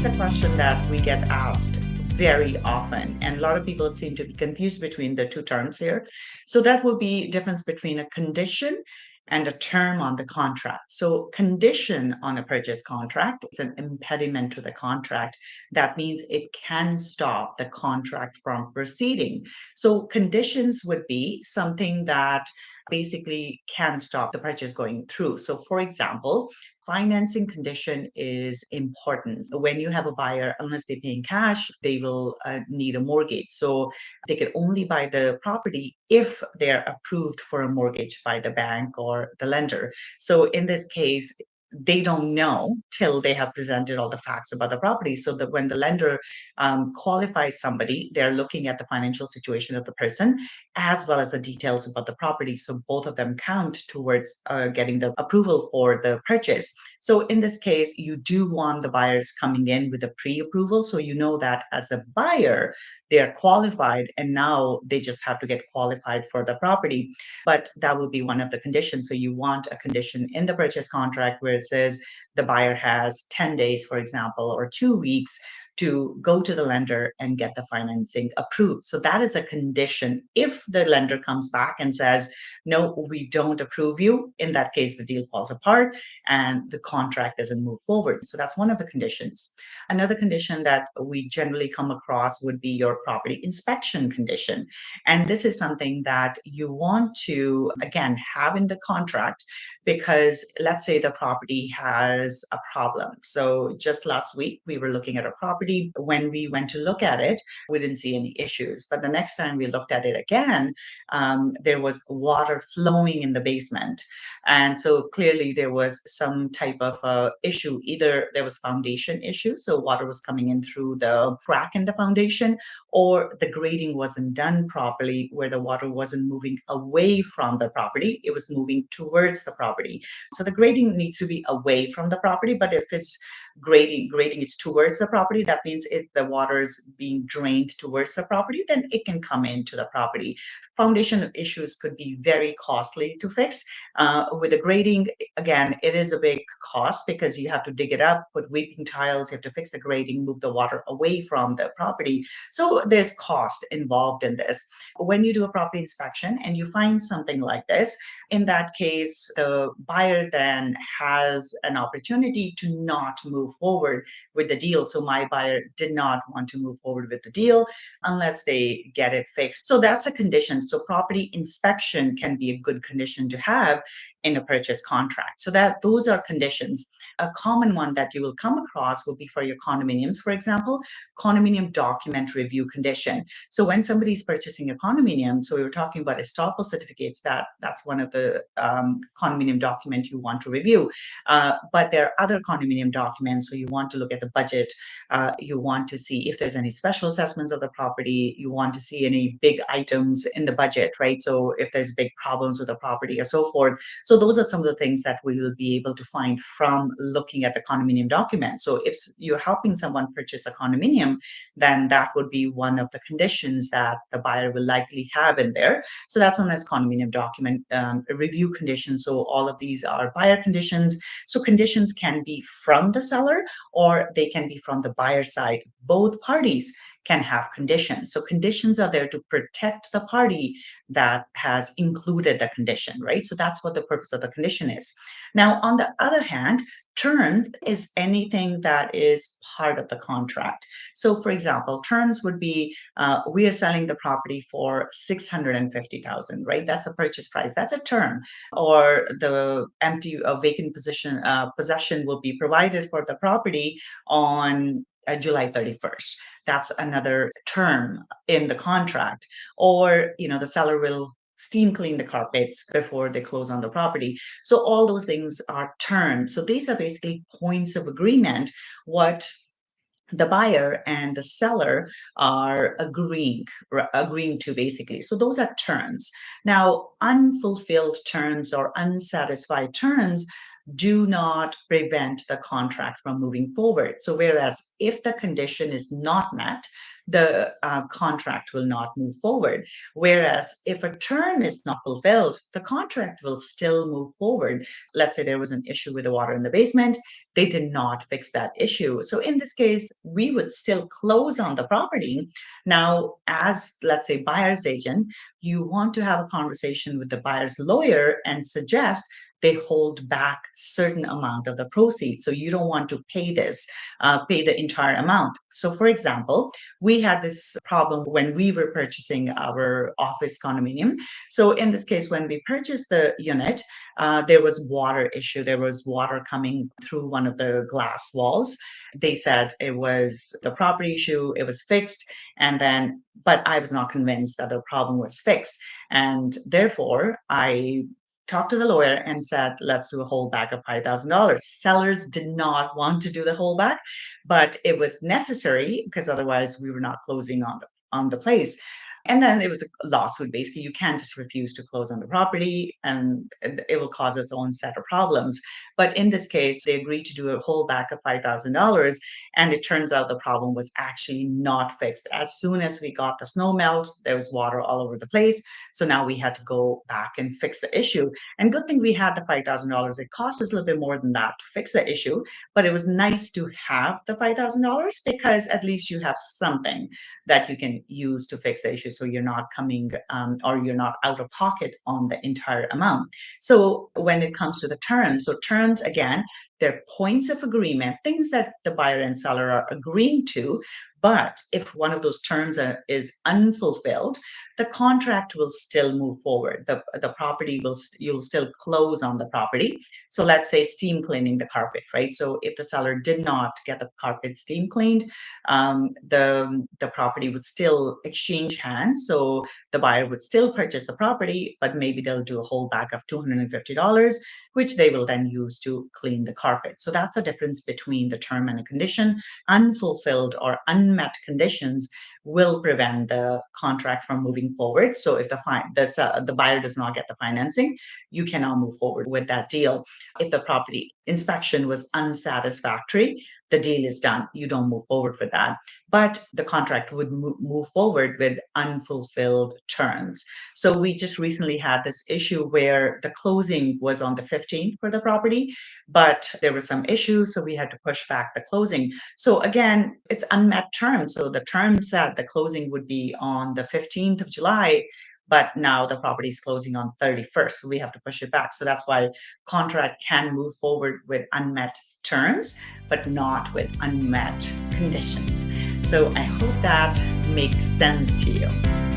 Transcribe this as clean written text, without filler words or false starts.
is a question that we get asked very often, and a lot of people seem to be confused between the two terms here. So that would be difference between a condition and a term on the contract. So condition on a purchase contract is an impediment to the contract. That means it can stop the contract from proceeding. So conditions would be something that basically can stop the purchase going through. So for example, financing condition is important. When you have a buyer, unless they pay in cash, they will need a mortgage. So they can only buy the property if they're approved for a mortgage by the bank or the lender. So in this case, they don't know till they have presented all the facts about the property. So that when the lender qualifies somebody, they're looking at the financial situation of the person as well as the details about the property. So both of them count towards getting the approval for the purchase. So in this case, you do want the buyers coming in with a pre-approval. So you know that as a buyer, they are qualified and now they just have to get qualified for the property. But that will be one of the conditions. So you want a condition in the purchase contract where it says the buyer has 10 days, for example, or 2 weeks to go to the lender and get the financing approved. So that is a condition. If the lender comes back and says, no, we don't approve you, in that case, the deal falls apart and the contract doesn't move forward. So that's one of the conditions. Another condition that we generally come across would be your property inspection condition. And this is something that you want to, again, have in the contract because let's say the property has a problem. So just last week, we were looking at a property. When we went to look at it, we didn't see any issues. But the next time we looked at it again, there was water flowing in the basement. And so clearly there was some type of issue. Either there was foundation issue, so water was coming in through the crack in the foundation, or the grading wasn't done properly where the water wasn't moving away from the property, it was moving towards the property. So the grading needs to be away from the property, but if it's grading is towards the property, that means if the water is being drained towards the property, then it can come into the property. Foundation issues could be very costly to fix. With the grading, again, it is a big cost because you have to dig it up, put weeping tiles, you have to fix the grading, move the water away from the property. So there's cost involved in this. When you do a property inspection and you find something like this, in that case, the buyer then has an opportunity to not move forward with the deal. So my buyer did not want to move forward with the deal unless they get it fixed. So that's a condition. So property inspection can be a good condition to have in a purchase contract. So that those are conditions. A common one that you will come across will be for your condominiums, for example, condominium document review condition. So when somebody's purchasing a condominium, so we were talking about estoppel certificates, that's one of the condominium document you want to review. But there are other condominium documents. So you want to look at the budget. You want to see if there's any special assessments of the property. You want to see any big items in the budget, right? So if there's big problems with the property or so forth. So those are some of the things that we will be able to find from looking at the condominium document. So if you're helping someone purchase a condominium, then that would be one of the conditions that the buyer will likely have in there. So that's known as condominium document review conditions. So all of these are buyer conditions. So conditions can be from the seller or they can be from the buyer side. Both parties can have conditions. So conditions are there to protect the party that has included the condition, right? So that's what the purpose of the condition is. Now, on the other hand, terms is anything that is part of the contract. So for example, terms would be, we are selling the property for 650,000, right? That's the purchase price. That's a term. Or the empty vacant possession will be provided for the property on July 31st. That's another term in the contract. Or, the seller will steam clean the carpets before they close on the property. So all those things are terms. So these are basically points of agreement, what the buyer and the seller are agreeing to basically. So those are terms. Now, unfulfilled terms or unsatisfied terms do not prevent the contract from moving forward. So whereas if the condition is not met, the contract will not move forward. Whereas if a term is not fulfilled, the contract will still move forward. Let's say there was an issue with the water in the basement, they did not fix that issue. So in this case, we would still close on the property. Now, as let's say buyer's agent, you want to have a conversation with the buyer's lawyer and suggest they hold back certain amount of the proceeds. So you don't want to pay the entire amount. So for example, we had this problem when we were purchasing our office condominium. So in this case, when we purchased the unit, there was water issue. There was water coming through one of the glass walls. They said it was the property issue, it was fixed, and then, but I was not convinced that the problem was fixed. And therefore, I talked to the lawyer and said, let's do a holdback of $5,000. Sellers did not want to do the holdback, but it was necessary because otherwise we were not closing on the place. And then it was a lawsuit. Basically, you can't just refuse to close on the property and it will cause its own set of problems. But in this case, they agreed to do a holdback of $5,000. And it turns out the problem was actually not fixed. As soon as we got the snow melt, there was water all over the place. So now we had to go back and fix the issue. And good thing we had the $5,000. It cost us a little bit more than that to fix the issue, but it was nice to have the $5,000 because at least you have something that you can use to fix the issue. So you're not coming or you're not out of pocket on the entire amount. So when it comes to the terms, so terms again, they're points of agreement, things that the buyer and seller are agreeing to. But if one of those terms is unfulfilled, the contract will still move forward. The property will, you'll still close on the property. So let's say steam cleaning the carpet, right? So if the seller did not get the carpet steam cleaned, the property would still exchange hands. So the buyer would still purchase the property, but maybe they'll do a holdback of $250, which they will then use to clean the carpet. So that's the difference between the term and a condition. Unfulfilled or unmet conditions will prevent the contract from moving forward. So if the buyer does not get the financing, you cannot move forward with that deal. If the property inspection was unsatisfactory, the deal is done. You don't move forward with that. But the contract would move forward with unfulfilled terms. So we just recently had this issue where the closing was on the 15th for the property, but there were some issues, so we had to push back the closing. So again, it's unmet terms. So the term said the closing would be on the 15th of July, but now the property is closing on 31st. So we have to push it back. So that's why contract can move forward with unmet terms, but not with unmet conditions. So I hope that makes sense to you.